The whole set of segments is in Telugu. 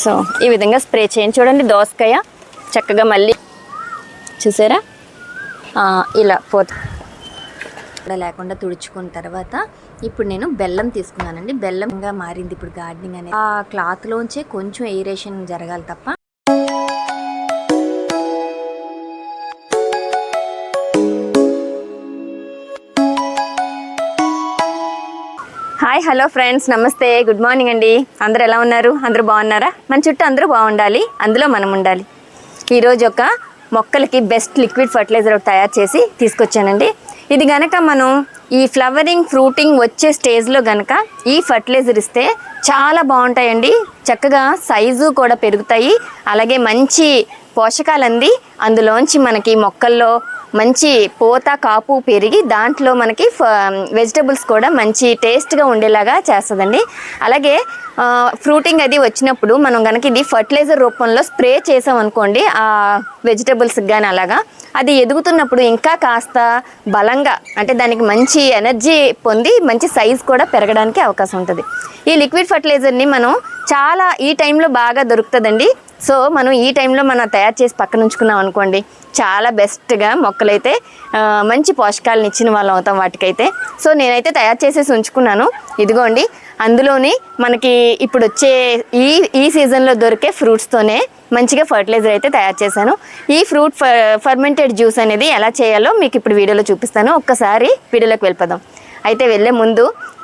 సో ఈ విధంగా స్ప్రే చేయండి. చూడండి దోసకాయ చక్కగా మళ్ళీ చూసారా ఇలా లేకుండా తుడుచుకున్న తర్వాత ఇప్పుడు నేను బెల్లం తీసుకున్నానండి. బెల్లంగా మారింది ఇప్పుడు గార్డెనింగ్ అనేది. ఆ క్లాత్లోంచే కొంచెం ఎయిరేషన్ జరగాలి తప్ప. హాయ్ హలో ఫ్రెండ్స్, నమస్తే, గుడ్ మార్నింగ్ అండి. అందరూ ఎలా ఉన్నారు? అందరూ బాగున్నారా? మన చుట్టూ అందరూ బాగుండాలి, అందులో మనం ఉండాలి. ఈరోజు ఒక మొక్కలకి బెస్ట్ లిక్విడ్ ఫర్టిలైజర్ తయారు చేసి తీసుకొచ్చానండి. ఇది గనక మనం ఈ ఫ్లవరింగ్ ఫ్రూటింగ్ వచ్చే స్టేజ్లో గనక ఈ ఫర్టిలైజర్ ఇస్తే చాలా బాగుంటాయండి. చక్కగా సైజు కూడా పెరుగుతాయి, అలాగే మంచి పోషకాలు అంది అందులోంచి మనకి మొక్కల్లో మంచి పూత కాపు పెరిగి దాంట్లో మనకి వెజిటబుల్స్ కూడా మంచి టేస్ట్గా ఉండేలాగా చేస్తుందండి. అలాగే ఫ్రూటింగ్ అది వచ్చినప్పుడు మనం కనుక ఇది ఫర్టిలైజర్ రూపంలో స్ప్రే చేసాం అనుకోండి ఆ వెజిటబుల్స్కి కానీ అలాగా అది ఎదుగుతున్నప్పుడు ఇంకా కాస్త బలంగా అంటే దానికి మంచి ఎనర్జీ పొంది మంచి సైజ్ కూడా పెరగడానికి అవకాశం ఉంటుంది. ఈ లిక్విడ్ ఫర్టిలైజర్ని మనం చాలా ఈ టైంలో బాగా దొరుకుతుందండి. సో మనం ఈ టైంలో మనం తయారు చేసి పక్కన ఉంచుకున్నాం అనుకోండి చాలా బెస్ట్గా మొక్కలైతే మంచి పోషకాలను ఇచ్చిన వాళ్ళం అవుతాం వాటికైతే. సో నేనైతే తయారు చేసేసి ఉంచుకున్నాను. ఇదిగోండి, అందులోని మనకి ఇప్పుడు వచ్చే ఈ సీజన్లో దొరికే ఫ్రూట్స్తోనే మంచిగా ఫర్టిలైజర్ అయితే తయారు చేశాను. ఈ ఫ్రూట్ ఫర్మెంటెడ్ జ్యూస్ అనేది ఎలా చేయాలో మీకు ఇప్పుడు వీడియోలో చూపిస్తాను. ఒక్కసారి వీడియోలోకి వెళ్ళిపోదాం. అయితే వెళ్ళే ముందు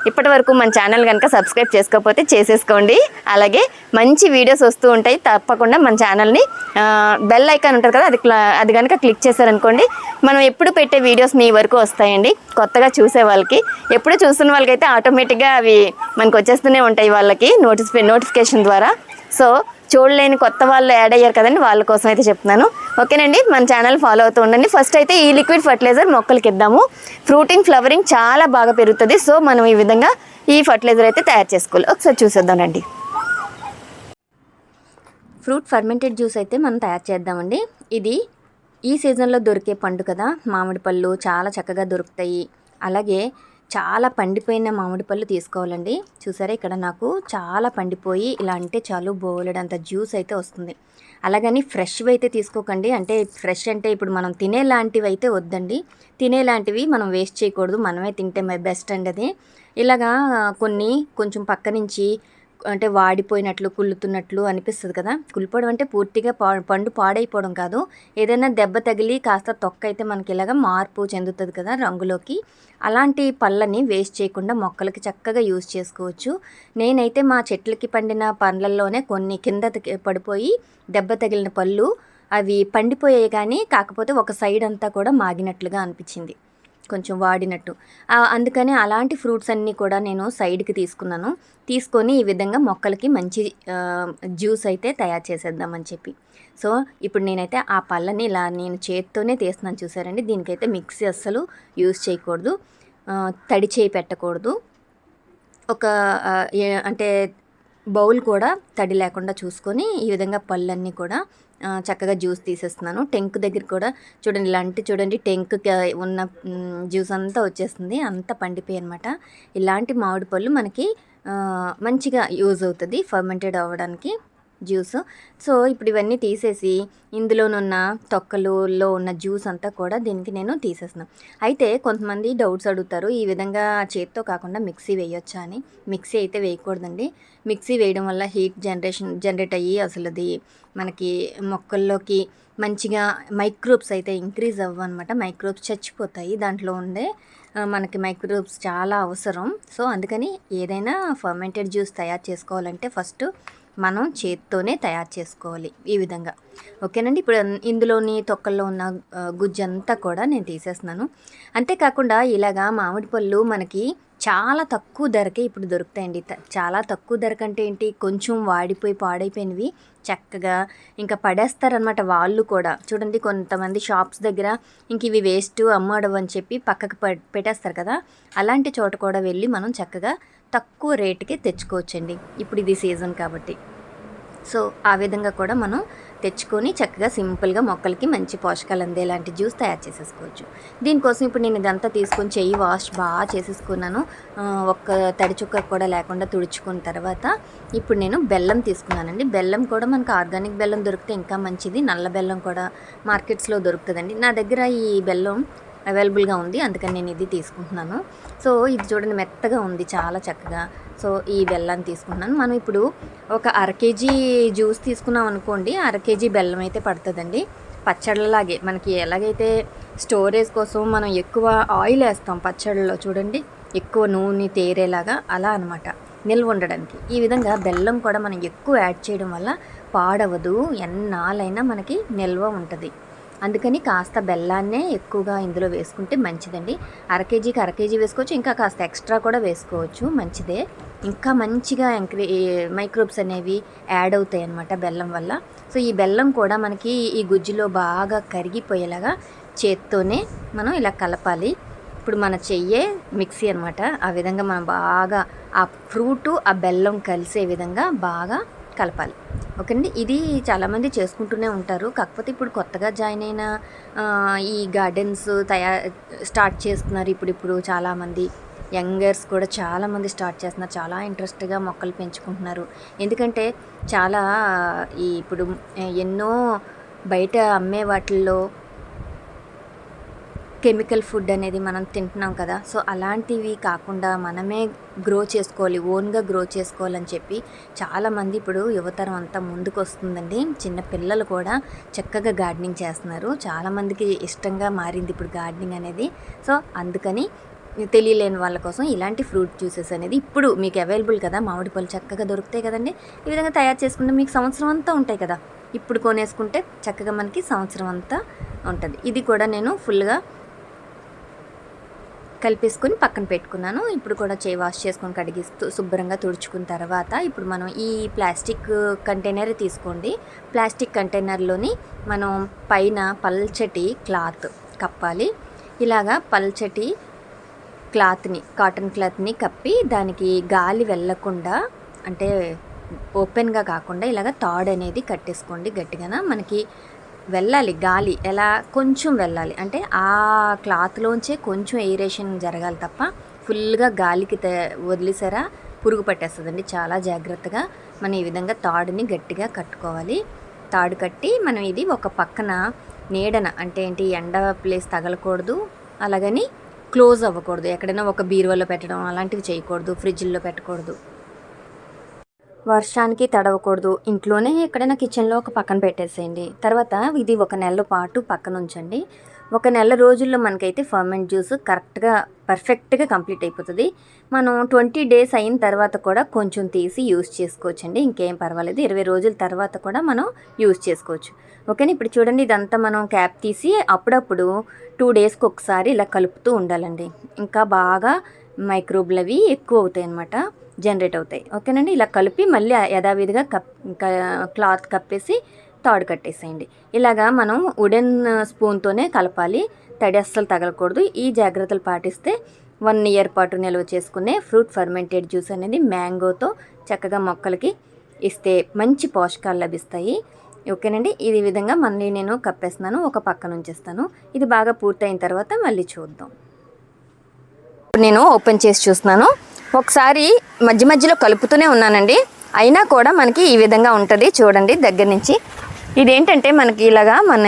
ఇప్పటి వరకు మన ఛానల్ కనుక సబ్స్క్రైబ్ చేసుకోకపోతే చేసేసుకోండి. అలాగే మంచి వీడియోస్ వస్తూ ఉంటాయి, తప్పకుండా మన ఛానల్ని బెల్ ఐకాన్ ఉంటుంది కదా అది కనుక క్లిక్ చేశారనుకోండి మనం ఎప్పుడు పెట్టే వీడియోస్ మీ వరకు వస్తాయండి. కొత్తగా చూసే వాళ్ళకి, ఎప్పుడు చూస్తున్న వాళ్ళకైతే ఆటోమేటిక్గా అవి మనకు వచ్చేస్తూనే ఉంటాయి వాళ్ళకి నోటిఫికేషన్ ద్వారా. సో చూడలేని కొత్త వాళ్ళు యాడ్ అయ్యారు కదండి, వాళ్ళ కోసం అయితే చెప్తున్నాను. ఓకేనండి, మన ఛానల్ ఫాలో అవుతూ ఉండండి. ఫస్ట్ అయితే ఈ లిక్విడ్ ఫర్టిలైజర్ మొక్కలకి ఇద్దాము. ఫ్రూటింగ్ ఫ్లవరింగ్ చాలా బాగా పెరుగుతుంది. సో మనం ఈ విధంగా ఈ ఫర్టిలైజర్ అయితే తయారు చేసుకోవాలి. ఒకసారి చూసేద్దామండి. ఫ్రూట్ ఫర్మెంటెడ్ జ్యూస్ అయితే మనం తయారు చేద్దామండి. ఇది ఈ సీజన్లో దొరికే పండు కదా, మామిడి పళ్ళు చాలా చక్కగా దొరుకుతాయి. అలాగే చాలా పండిపోయిన మామిడి పళ్ళు తీసుకోవాలండి. చూసారా, ఇక్కడ నాకు చాలా పండిపోయి ఇలా అంటే చాలు బోలెడంత జ్యూస్ అయితే వస్తుంది. అలాగని ఫ్రెష్వి అయితే తీసుకోకండి. అంటే ఫ్రెష్ అంటే ఇప్పుడు మనం తినేలాంటివి అయితే వద్దండి. తినేలాంటివి మనం వేస్ట్ చేయకూడదు, మనమే తింటే బెస్ట్ అండి. అది ఇలాగా కొన్ని కొంచెం పక్క నుంచి అంటే వాడిపోయినట్లు కుళ్ళుతున్నట్లు అనిపిస్తుంది కదా. కుళ్ళిపోవడం అంటే పూర్తిగా పండు పాడైపోవడం కాదు, ఏదైనా దెబ్బ తగిలి కాస్త తొక్క అయితే మనకి ఇలాగ మార్పు చెందుతుంది కదా రంగులోకి. అలాంటి పళ్ళని వేస్ట్ చేయకుండా మొక్కలకి చక్కగా యూజ్ చేసుకోవచ్చు. నేనైతే మా చెట్లకి పండిన పండ్లల్లోనే కొన్ని కింద పడిపోయి దెబ్బ తగిలిన పళ్ళు అవి పండిపోయాయి, కానీ కాకపోతే ఒక సైడ్ అంతా కూడా మాగినట్లుగా అనిపించింది, కొంచెం వాడినట్టు. అందుకని అలాంటి ఫ్రూట్స్ అన్నీ కూడా నేను సైడ్కి తీసుకొని ఈ విధంగా మొక్కలకి మంచి జ్యూస్ అయితే తయారు చేసేద్దామని చెప్పి. సో ఇప్పుడు నేనైతే ఆ పళ్ళని ఇలా నేను చేత్తోనే తీస్తున్నాను. చూసారండి, దీనికైతే మిక్సీ అస్సలు యూజ్ చేయకూడదు, తడి చేయి పెట్టకూడదు. ఒక అంటే బౌల్ కూడా తడి లేకుండా చూసుకొని ఈ విధంగా పళ్ళన్నీ కూడా చక్కగా జ్యూస్ తీసేస్తున్నాను. టెంక్ దగ్గర కూడా చూడండి, ఇలాంటి చూడండి టెంక్కి ఉన్న జ్యూస్ అంతా వచ్చేస్తుంది, అంతా పండిపోయి అనమాట. ఇలాంటి మామిడి పళ్ళు మనకి మంచిగా యూజ్ అవుతుంది ఫర్మెంటెడ్ అవ్వడానికి జ్యూస్. సో ఇప్పుడు ఇవన్నీ తీసేసి ఇందులోనున్న తొక్కలలో ఉన్న జ్యూస్ అంతా కూడా దీనికి నేను తీసేస్తున్నాను. అయితే కొంతమంది డౌట్స్ అడుగుతారు, ఈ విధంగా చేత్తో కాకుండా మిక్సీ వేయొచ్చా అని. మిక్సీ అయితే వేయకూడదండి. మిక్సీ వేయడం వల్ల హీట్ జనరేట్ అయ్యి అసలు అది మనకి మొక్కల్లోకి మంచిగా మైక్రోబ్స్ అయితే ఇంక్రీజ్ అవ్వనమాట. మైక్రోబ్స్ చచ్చిపోతాయి, దాంట్లో ఉండే మనకి మైక్రోబ్స్ చాలా అవసరం. సో అందుకని ఏదైనా ఫర్మెంటెడ్ జ్యూస్ తయారు చేసుకోవాలంటే ఫస్ట్ మనం చేత్తోనే తయారు చేసుకోవాలి ఈ విధంగా. ఓకేనండి, ఇప్పుడు ఇందులోని తొక్కల్లో ఉన్న గుజ్జంతా కూడా నేను తీసేస్తున్నాను. అంతేకాకుండా ఇలాగా మామిడి పళ్ళు మనకి చాలా తక్కువ ధరకే ఇప్పుడు దొరుకుతాయండి. చాలా తక్కువ ధర కంటే ఏంటి, కొంచెం వాడిపోయి పాడైపోయినవి చక్కగా ఇంకా పడేస్తారనమాట వాళ్ళు కూడా. చూడండి, కొంతమంది షాప్స్ దగ్గర ఇంక ఇవి వేస్ట్ అమ్మడం అని చెప్పి పక్కకు పెట్టేస్తారు కదా, అలాంటి చోట కూడా వెళ్ళి మనం చక్కగా తక్కువ రేటుకి తెచ్చుకోవచ్చండి. ఇప్పుడు ఇది సీజన్ కాబట్టి. సో ఆ విధంగా కూడా మనం తెచ్చుకొని చక్కగా సింపుల్గా మొక్కలకి మంచి పోషకాలు అందేలాంటి జ్యూస్ తయారు చేసేసుకోవచ్చు. దీనికోసం ఇప్పుడు నేను ఇదంతా తీసుకొని చెయ్యి వాష్ బాగా చేసేసుకున్నాను. ఒక్క తడి చుక్క కూడా లేకుండా తుడుచుకున్న తర్వాత ఇప్పుడు నేను బెల్లం తీసుకున్నానండి. బెల్లం కూడా మనకు ఆర్గానిక్ బెల్లం దొరికితే ఇంకా మంచిది. నల్ల బెల్లం కూడా మార్కెట్స్లో దొరుకుతుందండి. నా దగ్గర ఈ బెల్లం అవైలబుల్గా ఉంది, అందుకని నేను ఇది తీసుకుంటున్నాను. సో ఇది చూడండి మెత్తగా ఉంది, చాలా చక్కగా. సో ఈ బెల్లాన్ని తీసుకుంటున్నాను. మనం ఇప్పుడు ఒక అర కేజీ జ్యూస్ తీసుకున్నాం అనుకోండి, అర కేజీ బెల్లం అయితే పడుతుందండి. పచ్చళ్ళలాగే మనకి ఎలాగైతే స్టోరేజ్ కోసం మనం ఎక్కువ ఆయిల్ వేస్తాం పచ్చళ్ళలో చూడండి, ఎక్కువ నూనె తేరేలాగా, అలా అనమాట నిల్వ ఉండడానికి. ఈ విధంగా బెల్లం కూడా మనం ఎక్కువ యాడ్ చేయడం వల్ల పాడవదు, ఎన్నాళ్ళైనా మనకి నిల్వ ఉంటుంది. అందుకని కాస్త బెల్లాన్నే ఎక్కువగా ఇందులో వేసుకుంటే మంచిదండి. అర కేజీ వేసుకోవచ్చు, ఇంకా కాస్త ఎక్స్ట్రా కూడా వేసుకోవచ్చు, మంచిదే. ఇంకా మంచిగా మైక్రోబ్స్ అనేవి యాడ్ అవుతాయి అన్నమాట బెల్లం వల్ల. సో ఈ బెల్లం కూడా మనకి ఈ గుజ్జులో బాగా కరిగిపోయేలాగా చేత్తోనే మనం ఇలా కలపాలి. ఇప్పుడు మన చెయ్యే మిక్సీ అనమాట. ఆ విధంగా మనం బాగా ఆ ఫ్రూటు ఆ బెల్లం కలిసే విధంగా బాగా కలపాలి. ఓకే అండి. ఇది చాలామంది చేసుకుంటూనే ఉంటారు. కాకపోతే ఇప్పుడు కొత్తగా జాయిన్ అయిన ఈ గార్డెన్స్ స్టార్ట్ చేస్తున్నారు. ఇప్పుడు చాలామంది యంగర్స్ కూడా చాలామంది స్టార్ట్ చేస్తున్నారు. చాలా ఇంట్రెస్ట్గా మొక్కలు పెంచుకుంటున్నారు. ఎందుకంటే చాలా ఇప్పుడు ఎన్నో బయట అమ్మే వాటిల్లో కెమికల్ ఫుడ్ అనేది మనం తింటున్నాం కదా. సో అలాంటివి కాకుండా మనమే గ్రో చేసుకోవాలి, ఓన్గా గ్రో చేసుకోవాలని చెప్పి చాలామంది ఇప్పుడు యువతరం అంతా ముందుకు వస్తుందండి. చిన్న పిల్లలు కూడా చక్కగా గార్డెనింగ్ చేస్తున్నారు. చాలామందికి ఇష్టంగా మారింది ఇప్పుడు గార్డెనింగ్ అనేది. సో అందుకని తెలియలేని వాళ్ళ కోసం ఇలాంటి ఫ్రూట్ జ్యూసెస్ అనేది ఇప్పుడు మీకు అవైలబుల్ కదా. మామిడి పళ్ళు చక్కగా దొరుకుతాయి కదండి. ఈ విధంగా తయారు చేసుకుంటే మీకు సంవత్సరం అంతా ఉంటాయి కదా. ఇప్పుడు కొనేసుకుంటే చక్కగా మనకి సంవత్సరం అంతా ఉంటుంది. ఇది కూడా నేను ఫుల్గా కలిపేసుకొని పక్కన పెట్టుకున్నాను. ఇప్పుడు కూడా చేయి వాష్ చేసుకొని కడిగిస్తూ శుభ్రంగా తుడుచుకున్న తర్వాత ఇప్పుడు మనం ఈ ప్లాస్టిక్ కంటైనర్ తీసుకోండి. ప్లాస్టిక్ కంటైనర్లోని మనం పైన పల్చటి క్లాత్ కప్పాలి. ఇలాగా పల్చటి క్లాత్ని, కాటన్ క్లాత్ని కప్పి దానికి గాలి వెళ్ళకుండా, అంటే ఓపెన్గా కాకుండా ఇలాగ తాడు అనేది కట్టేసుకోండి గట్టిగా. మనకి వెళ్ళాలి గాలి, ఎలా కొంచెం వెళ్ళాలి, అంటే ఆ క్లాత్లోంచే కొంచెం ఎయిరేషన్ జరగాలి తప్ప ఫుల్గా గాలికి వదిలేసారా పురుగు పట్టేస్తుందండి. చాలా జాగ్రత్తగా మనం ఈ విధంగా తాడుని గట్టిగా కట్టుకోవాలి. తాడు కట్టి మనం ఇది ఒక పక్కన నీడన, అంటే ఏంటి ఎండ ప్లేస్ తగలకూడదు, అలాగని క్లోజ్ అవ్వకూడదు. ఎక్కడైనా ఒక బీరువాలో పెట్టడం అలాంటివి చేయకూడదు, ఫ్రిడ్జ్లో పెట్టకూడదు, వర్షానికి తడవకూడదు. ఇంట్లోనే ఎక్కడైనా కిచెన్లో ఒక పక్కన పెట్టేసేయండి. తర్వాత ఇది ఒక నెల పాటు పక్కన ఉంచండి. ఒక నెల రోజుల్లో మనకైతే ఫర్మెంట్ జ్యూస్ కరెక్ట్గా పర్ఫెక్ట్గా కంప్లీట్ అయిపోతుంది. మనం 20 days అయిన తర్వాత కూడా కొంచెం తీసి యూజ్ చేసుకోవచ్చండి, ఇంకేం పర్వాలేదు. 20 రోజుల తర్వాత కూడా మనం యూజ్ చేసుకోవచ్చు. ఓకేనా. ఇప్పుడు చూడండి, ఇదంతా మనం క్యాప్ తీసి అప్పుడప్పుడు 2 daysకి ఒకసారి ఇలా కలుపుతూ ఉండాలండి. ఇంకా బాగా మైక్రోబ్లు అవి ఎక్కువ అవుతాయి అన్నమాట, జనరేట్ అవుతాయి. ఓకేనండి. ఇలా కలిపి మళ్ళీ యథావిధిగా క్లాత్ కప్పేసి తాడు కట్టేసేయండి. ఇలాగా మనం వుడెన్ స్పూన్తోనే కలపాలి, తడి అస్సలు తగలకూడదు. ఈ జాగ్రత్తలు పాటిస్తే 1 year పాటు నిల్వ చేసుకునే ఫ్రూట్ ఫర్మెంటెడ్ జ్యూస్ అనేది మ్యాంగోతో చక్కగా మొక్కలకి ఇస్తే మంచి పోషకాలు లభిస్తాయి. ఓకేనండి. ఈ విధంగా మళ్ళీ నేను కప్పేస్తున్నాను, ఒక పక్కన ఉంచేస్తాను. ఇది బాగా పూర్తయిన తర్వాత మళ్ళీ చూద్దాం. నేను ఓపెన్ చేసి చూస్తున్నాను. ఒకసారి మధ్యలో కలుపుతూనే ఉన్నానండి, అయినా కూడా మనకి ఈ విధంగా ఉంటుంది చూడండి దగ్గర నుంచి. ఇదేంటంటే మనకి ఇలాగా మన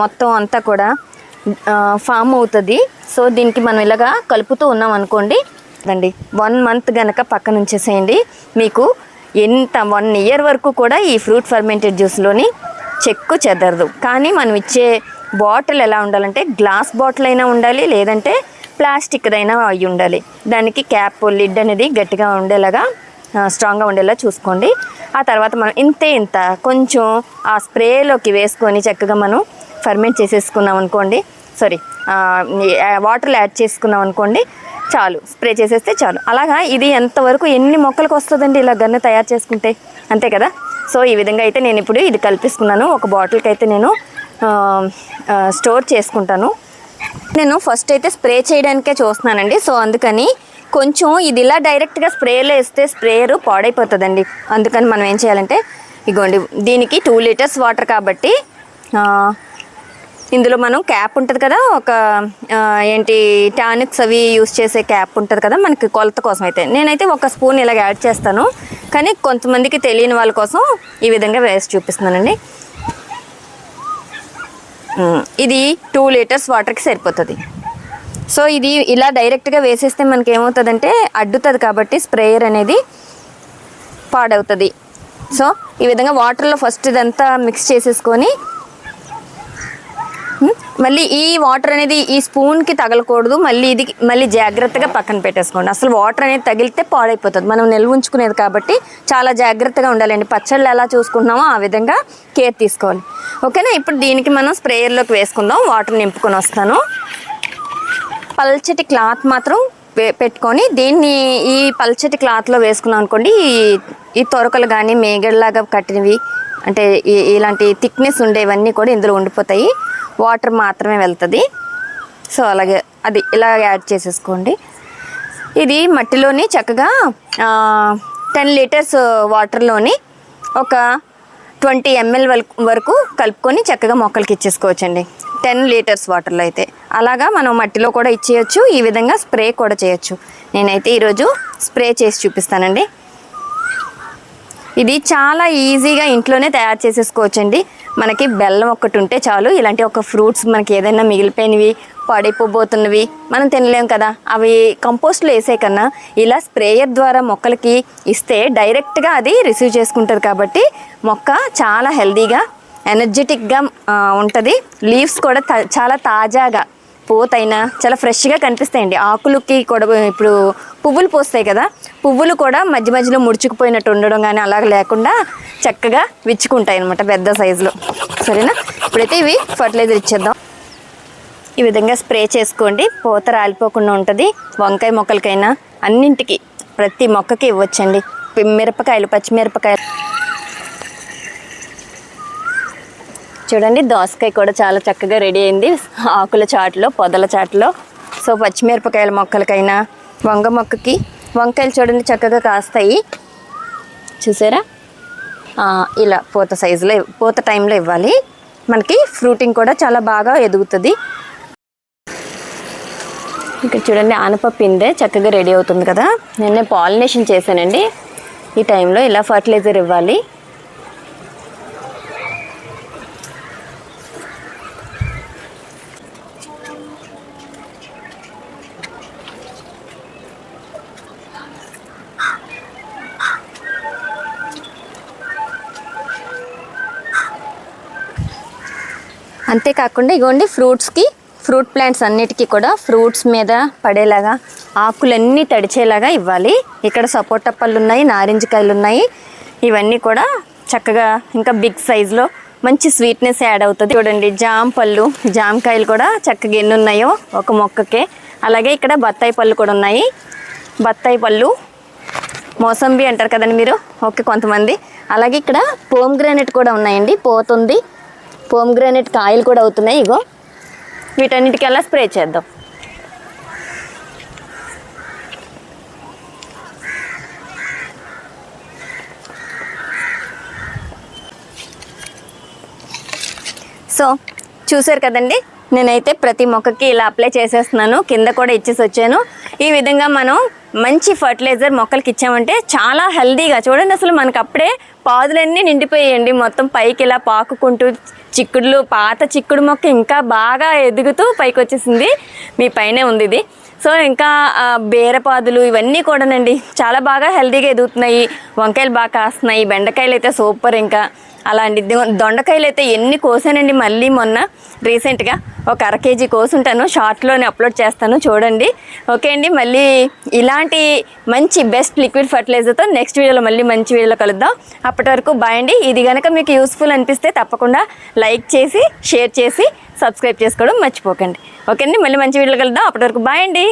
మొత్తం అంతా కూడా ఫామ్ అవుతుంది. సో దీనికి మనం ఇలాగా కలుపుతూ ఉన్నాం అనుకోండి అండి, 1 month గనక పక్కన ఉంచేసేయండి. మీకు 1 year వరకు కూడా ఈ ఫ్రూట్ ఫర్మెంటెడ్ జ్యూస్లోని చెక్కు చెదరదు. కానీ మనం ఇచ్చే బాటిల్ ఎలా ఉండాలంటే గ్లాస్ బాటిల్ అయినా ఉండాలి, లేదంటే ప్లాస్టిక్దైనా అయి ఉండాలి. దానికి క్యాప్ లిడ్ అనేది గట్టిగా ఉండేలాగా, స్ట్రాంగ్గా ఉండేలా చూసుకోండి. ఆ తర్వాత మనం ఇంత కొంచెం ఆ స్ప్రేలోకి వేసుకొని చక్కగా మనం ఫర్మెంట్ చేసేసుకున్నాం అనుకోండి, వాటర్లో యాడ్ చేసుకున్నాం అనుకోండి, చాలు, స్ప్రే చేసేస్తే చాలు. అలాగా ఇది ఎంతవరకు ఎన్ని మొక్కలకు వస్తుందండి ఇలా గన్ను తయారు చేసుకుంటే, అంతే కదా. సో ఈ విధంగా అయితే నేను ఇప్పుడు ఇది కలిపిస్తున్నాను. ఒక బాటిల్కి అయితే నేను స్టోర్ చేసుకుంటాను. నేను ఫస్ట్ అయితే స్ప్రే చేయడానికే చూస్తున్నానండి. సో అందుకని కొంచెం ఇది ఇలా డైరెక్ట్గా స్ప్రేలో వేస్తే స్ప్రేయరు పాడైపోతుందండి. అందుకని మనం ఏం చేయాలంటే ఇగోండి దీనికి 2 లీటర్స్ వాటర్ కాబట్టి ఇందులో మనం క్యాప్ ఉంటుంది కదా, ఒక ఏంటి టానిక్స్ అవి యూస్ చేసే క్యాప్ ఉంటుంది కదా మనకి కొలత కోసం. అయితే నేనైతే 1 స్పూన్ ఇలాగ యాడ్ చేస్తాను, కానీ కొంతమందికి తెలియని వాళ్ళ కోసం ఈ విధంగా వేసి చూపిస్తున్నానండి. ఇది 2 లీటర్స్ వాటర్కి సరిపోతుంది. సో ఇది ఇలా డైరెక్ట్గా వేసేస్తే మనకి ఏమవుతుందంటే అడ్డుతుంది కాబట్టి స్ప్రేయర్ అనేది పాడవుతుంది. సో ఈ విధంగా వాటర్లో ఫస్ట్ ఇదంతా మిక్స్ చేసేసుకొని మళ్ళీ ఈ వాటర్ అనేది ఈ స్పూన్కి తగలకూడదు. మళ్ళీ జాగ్రత్తగా పక్కన పెట్టేసుకోండి. అసలు వాటర్ అనేది తగిలితే పాడైపోతుంది. మనం నిల్వ ఉంచుకునేది కాబట్టి చాలా జాగ్రత్తగా ఉండాలండి. పచ్చళ్ళు ఎలా చూసుకుంటున్నామో ఆ విధంగా కేర్ తీసుకోవాలి. ఓకేనా? ఇప్పుడు దీనికి మనం స్ప్రేయర్లోకి వేసుకుందాం. వాటర్ నింపుకొని వస్తాను. పల్చటి క్లాత్ మాత్రం పెట్టుకొని దీన్ని ఈ పల్చటి క్లాత్లో వేసుకున్నాం అనుకోండి, ఈ తొరకలు కానీ మేగడలాగా కట్టినవి అంటే ఇలాంటి థిక్నెస్ ఉండేవన్నీ కూడా ఇందులో ఉండిపోతాయి. వాటర్ మాత్రమే వెళ్తుంది. సో అలాగే అది ఇలా యాడ్ చేసేసుకోండి. ఇది మట్టిలోని చక్కగా 10 లీటర్స్ వాటర్లోని ఒక 20 ml వరకు కలుపుకొని చక్కగా మొక్కలకి ఇచ్చేసుకోవచ్చండి. 10 లీటర్స్ వాటర్లో అయితే అలాగా మనం మట్టిలో కూడా ఇచ్చేయచ్చు. ఈ విధంగా స్ప్రే కూడా చేయొచ్చు. నేనైతే ఈరోజు స్ప్రే చేసి చూపిస్తానండి. ఇది చాలా ఈజీగా ఇంట్లోనే తయారు చేసేసుకోవచ్చండి. మనకి బెల్లం ఒక్కటి ఉంటే చాలు. ఇలాంటి ఒక ఫ్రూట్స్ మనకి ఏదైనా మిగిలిపోయినవి పడిపోబోతున్నవి మనం తినలేం కదా, అవి కంపోస్ట్లో వేసే కన్నా ఇలా స్ప్రేయర్ ద్వారా మొక్కలకి ఇస్తే డైరెక్ట్గా అది రిసీవ్ చేసుకుంటుంది కాబట్టి మొక్క చాలా హెల్దీగా ఎనర్జెటిక్గా ఉంటుంది. లీవ్స్ కూడా చాలా తాజాగా పూతైనా చాలా ఫ్రెష్గా కనిపిస్తాయండి. ఆకులకి కూడా ఇప్పుడు పువ్వులు పూస్తాయి కదా, పువ్వులు కూడా మధ్య మధ్యలో ముడుచుకుపోయినట్టు ఉండడం కానీ అలాగ లేకుండా చక్కగా విచ్చుకుంటాయి అన్నమాట పెద్ద సైజులో. సరేనా? ఇప్పుడైతే ఇవి ఫర్టిలైజర్ ఇచ్చేద్దాం. ఈ విధంగా స్ప్రే చేసుకోండి. పూత రాలిపోకుండా ఉంటుంది. వంకాయ మొక్కలకైనా అన్నింటికి ప్రతి మొక్కకి ఇవ్వచ్చండి. మిరపకాయలు, పచ్చిమిరపకాయలు చూడండి. దోసకాయ కూడా చాలా చక్కగా రెడీ అయింది ఆకుల చాటులో, పొదల చాటులో. సో పచ్చిమిరపకాయల మొక్కలకైనా వంగ మొక్కకి వంకాయలు చూడండి చక్కగా కాస్తాయి. చూసారా? ఇలా పూత సైజులో పూత టైంలో ఇవ్వాలి. మనకి ఫ్రూటింగ్ కూడా చాలా బాగా ఎదుగుతుంది. ఇక్కడ చూడండి ఆనప పిందె చక్కగా రెడీ అవుతుంది కదా. నిన్నే పాలినేషన్ చేశానండి. ఈ టైంలో ఇలా ఫర్టిలైజర్ ఇవ్వాలి. అంతేకాకుండా ఇగోండి ఫ్రూట్ ప్లాంట్స్ అన్నిటికీ కూడా ఫ్రూట్స్ మీద పడేలాగా ఆకులన్నీ తడిచేలాగా ఇవ్వాలి. ఇక్కడ సపోటా పళ్ళు ఉన్నాయి, నారింజకాయలు ఉన్నాయి. ఇవన్నీ కూడా చక్కగా ఇంకా బిగ్ సైజులో మంచి స్వీట్నెస్ యాడ్ అవుతుంది. చూడండి జామకాయలు కూడా చక్కగా ఎన్ని ఉన్నాయో ఒక మొక్కకే. అలాగే ఇక్కడ బత్తాయి పళ్ళు కూడా ఉన్నాయి. బత్తాయి పళ్ళు మోసంబి అంటారు కదండి మీరు, ఓకే కొంతమంది. అలాగే ఇక్కడ పోమ్గ్రానైట్ కూడా ఉన్నాయండి, పోతుంది. పోమ్గ్రానైట్ కాయలు కూడా అవుతున్నాయి. ఇగో వీటన్నిటికీ అలా స్ప్రే చేద్దాం. సో చూసారు కదండి, నేనైతే ప్రతి మొక్కకి ఇలా అప్లై చేసేస్తున్నాను. కింద కూడా ఇచ్చేసి వచ్చాను. ఈ విధంగా మనం మంచి ఫర్టిలైజర్ మొక్కలకి ఇచ్చామంటే చాలా హెల్దీగా చూడండి. అసలు మనకు అప్పుడే పాదులన్నీ నిండిపోయాయండి. మొత్తం పైకి ఇలా పాకుకుంటూ పాత చిక్కుడు మొక్క ఇంకా బాగా ఎదుగుతూ పైకి వచ్చేసింది. మీ పైనే ఉంది ఇది. సో ఇంకా బీరపాదులు ఇవన్నీ కూడానండి చాలా బాగా హెల్దీగా ఎదుగుతున్నాయి. వంకాయలు బాగా కాస్తున్నాయి. బెండకాయలు అయితే సూపర్. ఇంకా అలాంటి దొండకాయలు అయితే ఎన్ని కోసానండి. మళ్ళీ మొన్న రీసెంట్గా ఒక 1/2 kg కోసుంటాను. షార్ట్లోనే అప్లోడ్ చేస్తాను చూడండి. ఓకే అండి, మళ్ళీ ఇలాంటి మంచి బెస్ట్ లిక్విడ్ ఫర్టిలైజర్తో నెక్స్ట్ వీడియోలో మళ్ళీ మంచి వీడియోలో కలుద్దాం. అప్పటి వరకు బాయ్ అండి. ఇది కనుక మీకు యూస్ఫుల్ అనిపిస్తే తప్పకుండా లైక్ చేసి షేర్ చేసి సబ్స్క్రైబ్ చేసుకోవడం మర్చిపోకండి. ఓకే అండి, మళ్ళీ మంచి వీడియోలో కలుద్దాం. అప్పటి వరకు బాయ్ అండి.